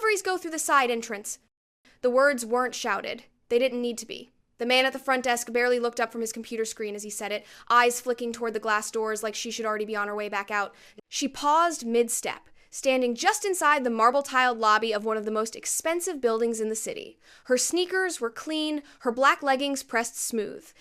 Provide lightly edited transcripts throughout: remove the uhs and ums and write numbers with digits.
Deliveries go through the side entrance." The words weren't shouted. They didn't need to be. The man at the front desk barely looked up from his computer screen as he said it, eyes flicking toward the glass doors like she should already be on her way back out. She paused mid-step, standing just inside the marble-tiled lobby of one of the most expensive buildings in the city. Her sneakers were clean, her black leggings pressed smooth.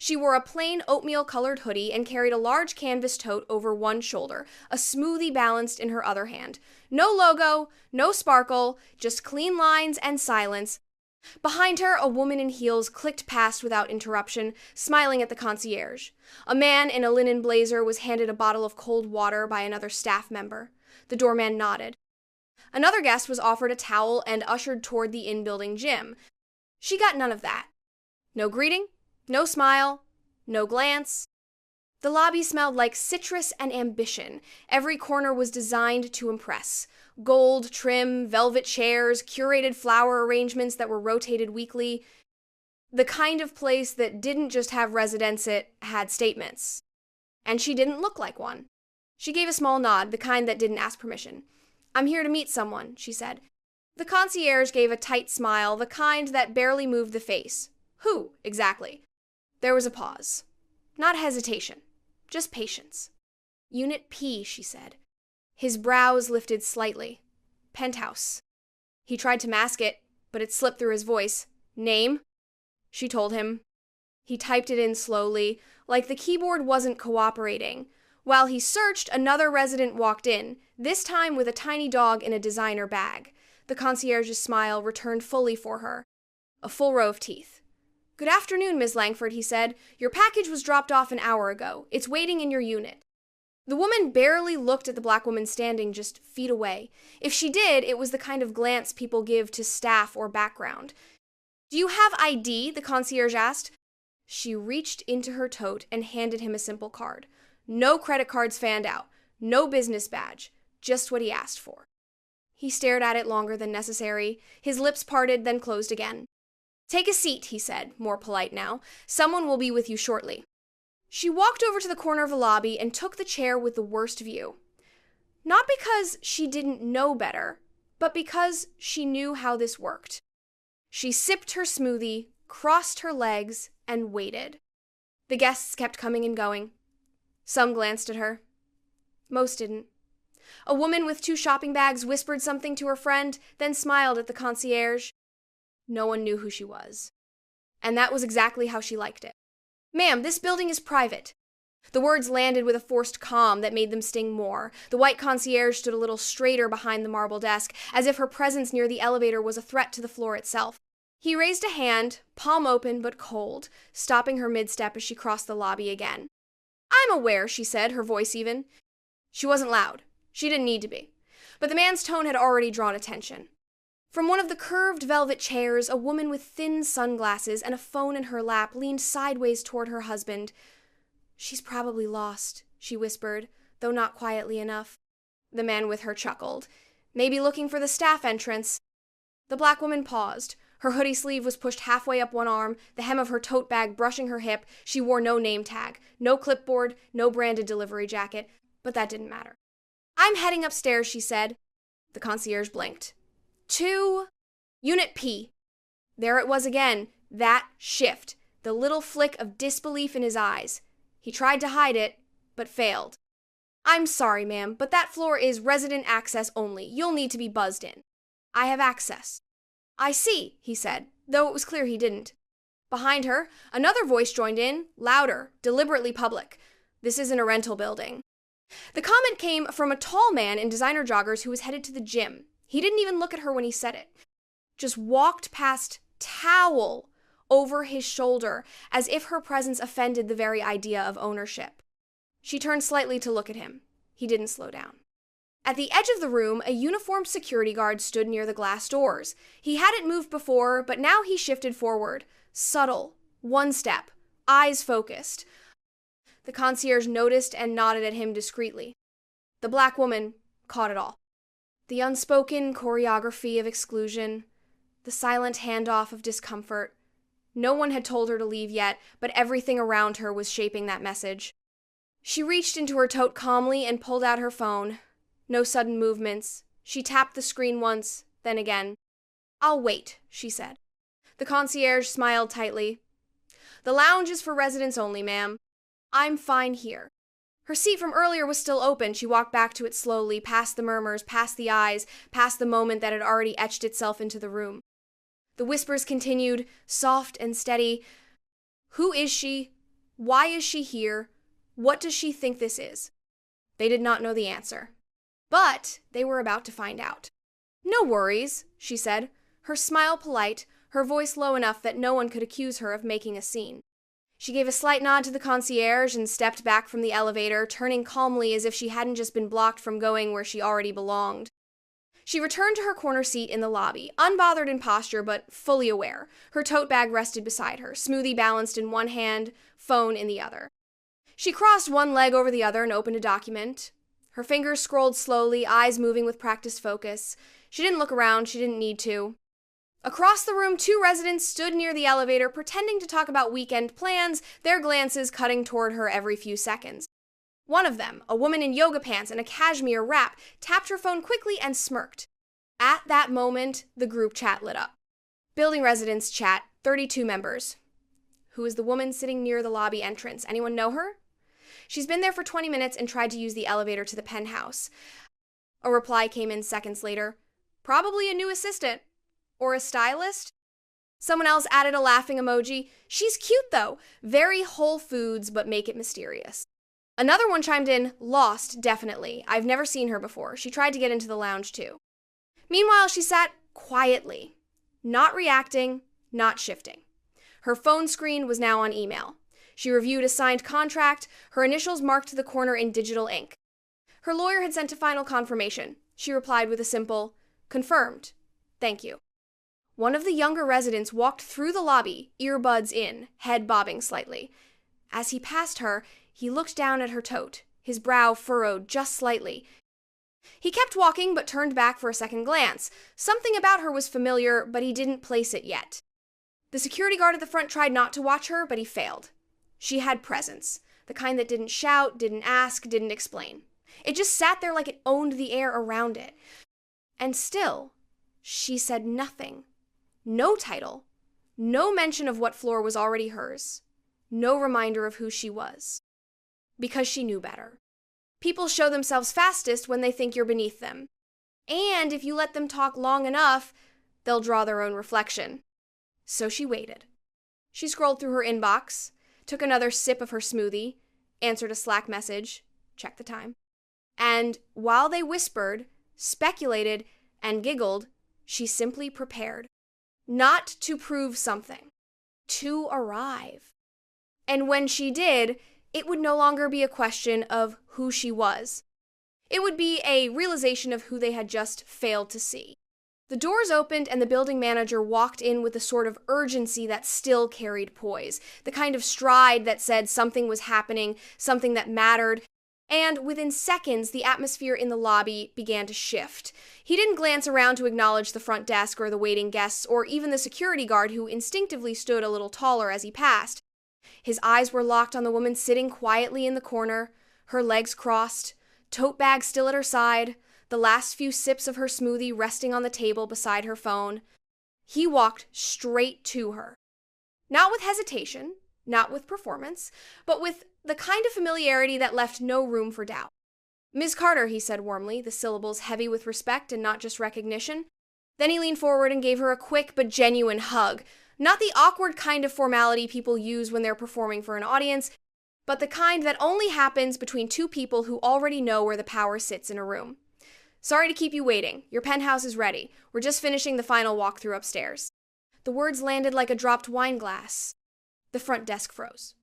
She wore a plain oatmeal-colored hoodie and carried a large canvas tote over one shoulder, a smoothie balanced in her other hand. No logo, no sparkle, just clean lines and silence. Behind her, a woman in heels clicked past without interruption, smiling at the concierge. A man in a linen blazer was handed a bottle of cold water by another staff member. The doorman nodded. Another guest was offered a towel and ushered toward the in-building gym. She got none of that. No greeting, no smile, no glance. The lobby smelled like citrus and ambition. Every corner was designed to impress. Gold trim, velvet chairs, curated flower arrangements that were rotated weekly. The kind of place that didn't just have residents, it had statements. And she didn't look like one. She gave a small nod, the kind that didn't ask permission. "I'm here to meet someone," she said. The concierge gave a tight smile, the kind that barely moved the face. Who, exactly? There was a pause. Not hesitation, just patience. "Unit P," she said. His brows lifted slightly. "Penthouse." He tried to mask it, but it slipped through his voice. "Name?" She told him. He typed it in slowly, like the keyboard wasn't cooperating. While he searched, another resident walked in, this time with a tiny dog in a designer bag. The concierge's smile returned fully for her. A full row of teeth. "Good afternoon, Ms. Langford," he said. "Your package was dropped off an hour ago. It's waiting in your unit." The woman barely looked at the black woman standing just feet away. If she did, it was the kind of glance people give to staff or background. "Do you have ID?" the concierge asked. She reached into her tote and handed him a simple card. No credit cards fanned out. No business badge. Just what he asked for. He stared at it longer than necessary. His lips parted, then closed again. "Take a seat," he said, more polite now. "Someone will be with you shortly." She walked over to the corner of the lobby and took the chair with the worst view. Not because she didn't know better, but because she knew how this worked. She sipped her smoothie, crossed her legs, and waited. The guests kept coming and going. Some glanced at her. Most didn't. A woman with 2 shopping bags whispered something to her friend, then smiled at the concierge. No one knew who she was. And that was exactly how she liked it. "Ma'am, this building is private." The words landed with a forced calm that made them sting more. The white concierge stood a little straighter behind the marble desk, as if her presence near the elevator was a threat to the floor itself. He raised a hand, palm open but cold, stopping her mid-step as she crossed the lobby again. "I'm aware," she said, her voice even. She wasn't loud. She didn't need to be. But the man's tone had already drawn attention. From one of the curved velvet chairs, a woman with thin sunglasses and a phone in her lap leaned sideways toward her husband. "She's probably lost," she whispered, though not quietly enough. The man with her chuckled. "Maybe looking for the staff entrance." The black woman paused. Her hoodie sleeve was pushed halfway up one arm, the hem of her tote bag brushing her hip. She wore no name tag, no clipboard, no branded delivery jacket, but that didn't matter. "I'm heading upstairs," she said. The concierge blinked. "To Unit P." There it was again, that shift, the little flick of disbelief in his eyes. He tried to hide it, but failed. "I'm sorry, ma'am, but that floor is resident access only. You'll need to be buzzed in." "I have access." "I see," he said, though it was clear he didn't. Behind her, another voice joined in, louder, deliberately public. "This isn't a rental building." The comment came from a tall man in designer joggers who was headed to the gym. He didn't even look at her when he said it. Just walked past, towel over his shoulder, as if her presence offended the very idea of ownership. She turned slightly to look at him. He didn't slow down. At the edge of the room, a uniformed security guard stood near the glass doors. He hadn't moved before, but now he shifted forward. Subtle, one step, eyes focused. The concierge noticed and nodded at him discreetly. The black woman caught it all. The unspoken choreography of exclusion, the silent handoff of discomfort. No one had told her to leave yet, but everything around her was shaping that message. She reached into her tote calmly and pulled out her phone. No sudden movements. She tapped the screen once, Then again, "I'll wait," she said. The concierge smiled tightly. "The lounge is for residents only, ma'am. I'm fine here." Her seat from earlier was still open. She walked back to it slowly, past the murmurs, past the eyes, past the moment that had already etched itself into the room. The whispers continued, soft and steady. Who is she? Why is she here? What does she think this is? They did not know the answer. But they were about to find out. "No worries," she said, her smile polite, her voice low enough that no one could accuse her of making a scene. She gave a slight nod to the concierge and stepped back from the elevator, turning calmly as if she hadn't just been blocked from going where she already belonged. She returned to her corner seat in the lobby, unbothered in posture but fully aware. Her tote bag rested beside her, smoothie balanced in one hand, phone in the other. She crossed one leg over the other and opened a document. Her fingers scrolled slowly, eyes moving with practiced focus. She didn't look around, she didn't need to. Across the room, 2 residents stood near the elevator, pretending to talk about weekend plans, their glances cutting toward her every few seconds. One of them, a woman in yoga pants and a cashmere wrap, tapped her phone quickly and smirked. At that moment, the group chat lit up. Building residents chat, 32 members. Who is the woman sitting near the lobby entrance? Anyone know her? She's been there for 20 minutes and tried to use the elevator to the penthouse. A reply came in seconds later. Probably a new assistant. Or a stylist? Someone else added a laughing emoji. She's cute though. Very Whole Foods, but make it mysterious. Another one chimed in, lost, definitely. I've never seen her before. She tried to get into the lounge too. Meanwhile, she sat quietly, not reacting, not shifting. Her phone screen was now on email. She reviewed a signed contract, her initials marked to the corner in digital ink. Her lawyer had sent a final confirmation. She replied with a simple, confirmed. Thank you. One of the younger residents walked through the lobby, earbuds in, head bobbing slightly. As he passed her, he looked down at her tote, his brow furrowed just slightly. He kept walking but turned back for a second glance. Something about her was familiar, but he didn't place it yet. The security guard at the front tried not to watch her, but he failed. She had presence, the kind that didn't shout, didn't ask, didn't explain. It just sat there like it owned the air around it. And still, she said nothing. No title, no mention of what floor was already hers, no reminder of who she was. Because she knew better. People show themselves fastest when they think you're beneath them. And if you let them talk long enough, they'll draw their own reflection. So she waited. She scrolled through her inbox, took another sip of her smoothie, answered a Slack message, checked the time. And while they whispered, speculated, and giggled, she simply prepared. Not to prove something. To arrive. And when she did, it would no longer be a question of who she was. It would be a realization of who they had just failed to see. The doors opened and the building manager walked in with a sort of urgency that still carried poise, the kind of stride that said something was happening, something that mattered, and within seconds, the atmosphere in the lobby began to shift. He didn't glance around to acknowledge the front desk or the waiting guests or even the security guard who instinctively stood a little taller as he passed. His eyes were locked on the woman sitting quietly in the corner, her legs crossed, tote bag still at her side, the last few sips of her smoothie resting on the table beside her phone. He walked straight to her. Not with hesitation, not with performance, but with the kind of familiarity that left no room for doubt. "Ms. Carter," he said warmly, the syllables heavy with respect and not just recognition. Then he leaned forward and gave her a quick but genuine hug. Not the awkward kind of formality people use when they're performing for an audience, but the kind that only happens between 2 people who already know where the power sits in a room. "Sorry to keep you waiting. Your penthouse is ready. We're just finishing the final walkthrough upstairs." The words landed like a dropped wine glass. The front desk froze.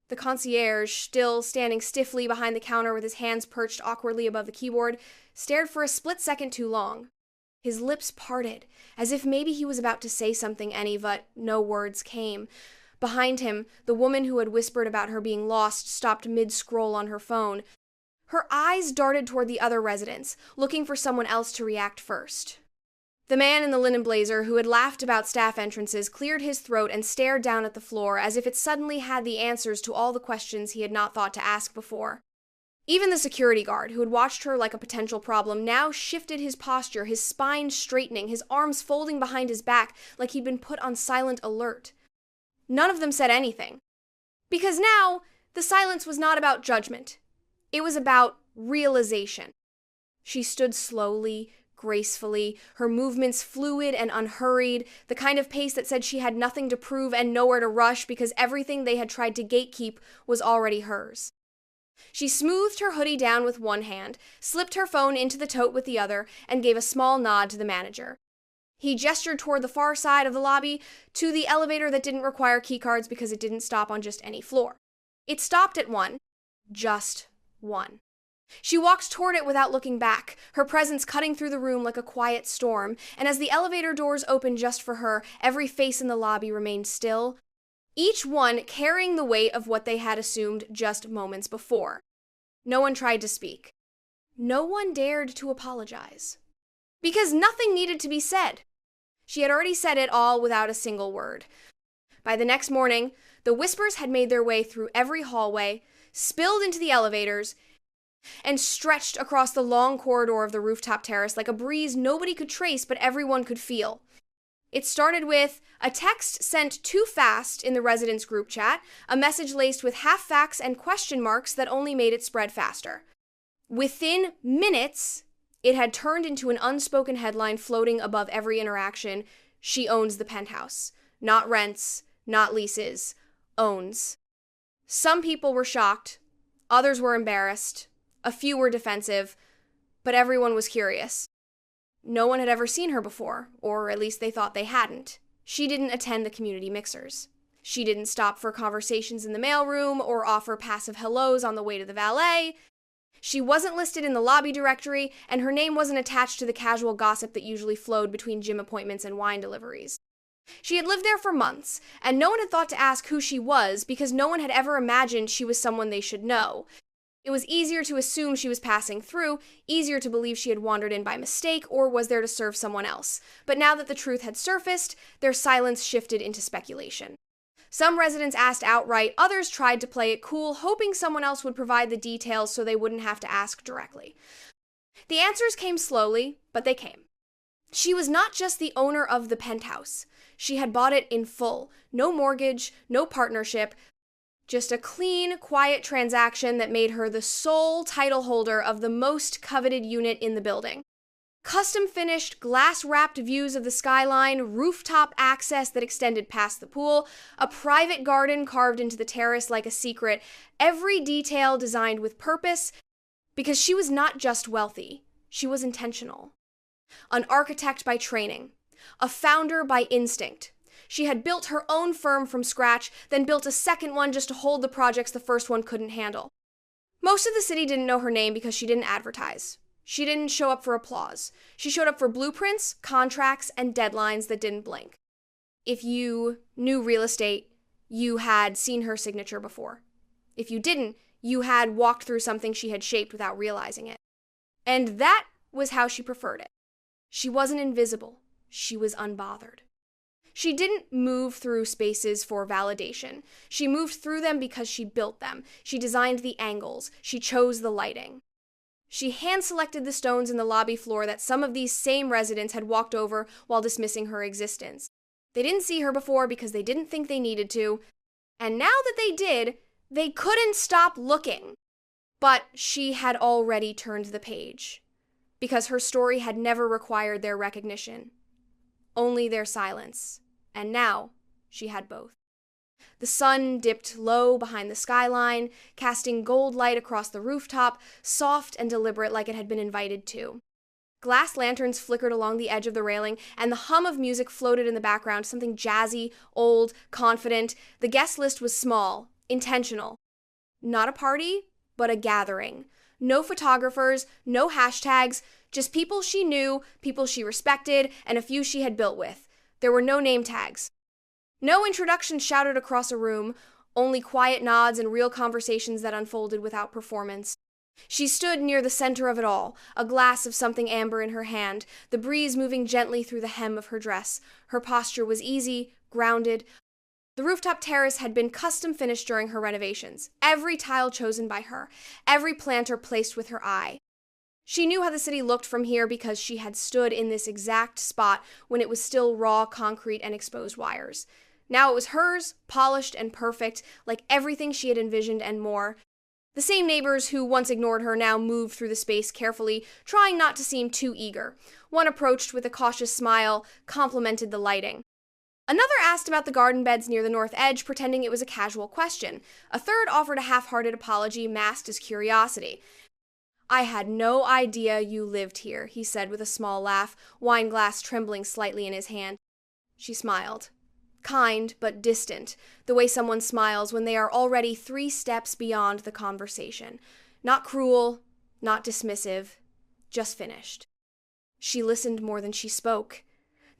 The concierge, still standing stiffly behind the counter with his hands perched awkwardly above the keyboard, stared for a split second too long. His lips parted, as if maybe he was about to say something but no words came. Behind him, the woman who had whispered about her being lost stopped mid-scroll on her phone. Her eyes darted toward the other residents, looking for someone else to react first. The man in the linen blazer, who had laughed about staff entrances, cleared his throat and stared down at the floor as if it suddenly had the answers to all the questions he had not thought to ask before. Even the security guard, who had watched her like a potential problem, now shifted his posture, his spine straightening, his arms folding behind his back like he'd been put on silent alert. None of them said anything. Because now, the silence was not about judgment. It was about realization. She stood slowly, gracefully, her movements fluid and unhurried, the kind of pace that said she had nothing to prove and nowhere to rush because everything they had tried to gatekeep was already hers. She smoothed her hoodie down with one hand, slipped her phone into the tote with the other, and gave a small nod to the manager. He gestured toward the far side of the lobby, to the elevator that didn't require keycards because it didn't stop on just any floor. It stopped at one. Just one. She walked toward it without looking back, her presence cutting through the room like a quiet storm, and as the elevator doors opened just for her, every face in the lobby remained still, each one carrying the weight of what they had assumed just moments before. No one tried to speak. No one dared to apologize. Because nothing needed to be said. She had already said it all without a single word. By the next morning, the whispers had made their way through every hallway, spilled into the elevators, and stretched across the long corridor of the rooftop terrace like a breeze nobody could trace but everyone could feel. It started with a text sent too fast in the residents' group chat, a message laced with half facts and question marks that only made it spread faster. Within minutes, it had turned into an unspoken headline floating above every interaction: "She owns the penthouse. Not rents, not leases. Owns." Some people were shocked, others were embarrassed, a few were defensive, but everyone was curious. No one had ever seen her before, or at least they thought they hadn't. She didn't attend the community mixers. She didn't stop for conversations in the mailroom or offer passive hellos on the way to the valet. She wasn't listed in the lobby directory, and her name wasn't attached to the casual gossip that usually flowed between gym appointments and wine deliveries. She had lived there for months, and no one had thought to ask who she was because no one had ever imagined she was someone they should know. It was easier to assume she was passing through, easier to believe she had wandered in by mistake or was there to serve someone else. But now that the truth had surfaced, their silence shifted into speculation. Some residents asked outright, others tried to play it cool, hoping someone else would provide the details so they wouldn't have to ask directly. The answers came slowly, but they came. She was not just the owner of the penthouse. She had bought it in full. No mortgage, no partnership, just a clean, quiet transaction that made her the sole title holder of the most coveted unit in the building. Custom-finished, glass-wrapped views of the skyline, rooftop access that extended past the pool, a private garden carved into the terrace like a secret, every detail designed with purpose, because she was not just wealthy, she was intentional. An architect by training, a founder by instinct. She had built her own firm from scratch, then built a second one just to hold the projects the first one couldn't handle. Most of the city didn't know her name because she didn't advertise. She didn't show up for applause. She showed up for blueprints, contracts, and deadlines that didn't blink. If you knew real estate, you had seen her signature before. If you didn't, you had walked through something she had shaped without realizing it. And that was how she preferred it. She wasn't invisible. She was unbothered. She didn't move through spaces for validation. She moved through them because she built them. She designed the angles. She chose the lighting. She hand-selected the stones in the lobby floor that some of these same residents had walked over while dismissing her existence. They didn't see her before because they didn't think they needed to, and now that they did, they couldn't stop looking. But she had already turned the page, because her story had never required their recognition. Only their silence, and now she had both. The sun dipped low behind the skyline, casting gold light across the rooftop, soft and deliberate like it had been invited to. Glass lanterns flickered along the edge of the railing, and the hum of music floated in the background, something jazzy, old, confident. The guest list was small, intentional. Not a party, but a gathering. No photographers, no hashtags, just people she knew, people she respected, and a few she had built with. There were no name tags. No introductions shouted across a room, only quiet nods and real conversations that unfolded without performance. She stood near the center of it all, a glass of something amber in her hand, the breeze moving gently through the hem of her dress. Her posture was easy, grounded. The rooftop terrace had been custom finished during her renovations, every tile chosen by her, every planter placed with her eye. She knew how the city looked from here because she had stood in this exact spot when it was still raw concrete and exposed wires. Now it was hers, polished and perfect, like everything she had envisioned and more. The same neighbors who once ignored her now moved through the space carefully, trying not to seem too eager. One approached with a cautious smile, complimented the lighting. Another asked about the garden beds near the north edge, pretending it was a casual question. A third offered a half-hearted apology masked as curiosity. "I had no idea you lived here," he said with a small laugh, wine glass trembling slightly in his hand. She smiled. Kind, but distant, the way someone smiles when they are already 3 steps beyond the conversation. Not cruel, not dismissive, just finished. She listened more than she spoke.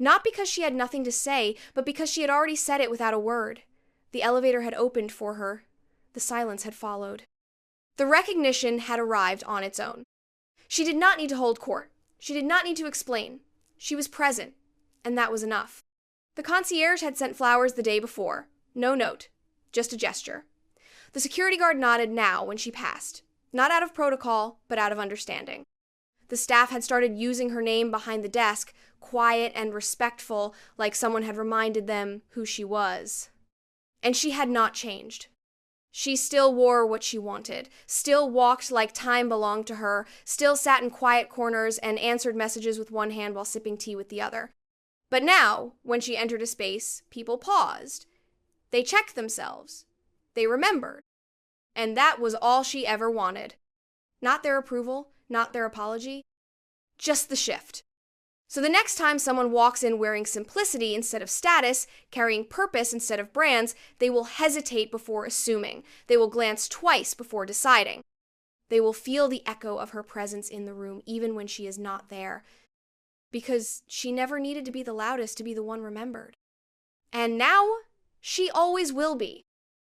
Not because she had nothing to say, but because she had already said it without a word. The elevator had opened for her. The silence had followed. The recognition had arrived on its own. She did not need to hold court. She did not need to explain. She was present, and that was enough. The concierge had sent flowers the day before. No note, just a gesture. The security guard nodded now when she passed, not out of protocol, but out of understanding. The staff had started using her name behind the desk, quiet and respectful, like someone had reminded them who she was. And she had not changed. She still wore what she wanted, still walked like time belonged to her, still sat in quiet corners and answered messages with one hand while sipping tea with the other. But now, when she entered a space, people paused. They checked themselves. They remembered. And that was all she ever wanted. Not their approval, not their apology, just the shift. So the next time someone walks in wearing simplicity instead of status, carrying purpose instead of brands, they will hesitate before assuming. They will glance twice before deciding. They will feel the echo of her presence in the room even when she is not there. Because she never needed to be the loudest to be the one remembered. And now, she always will be.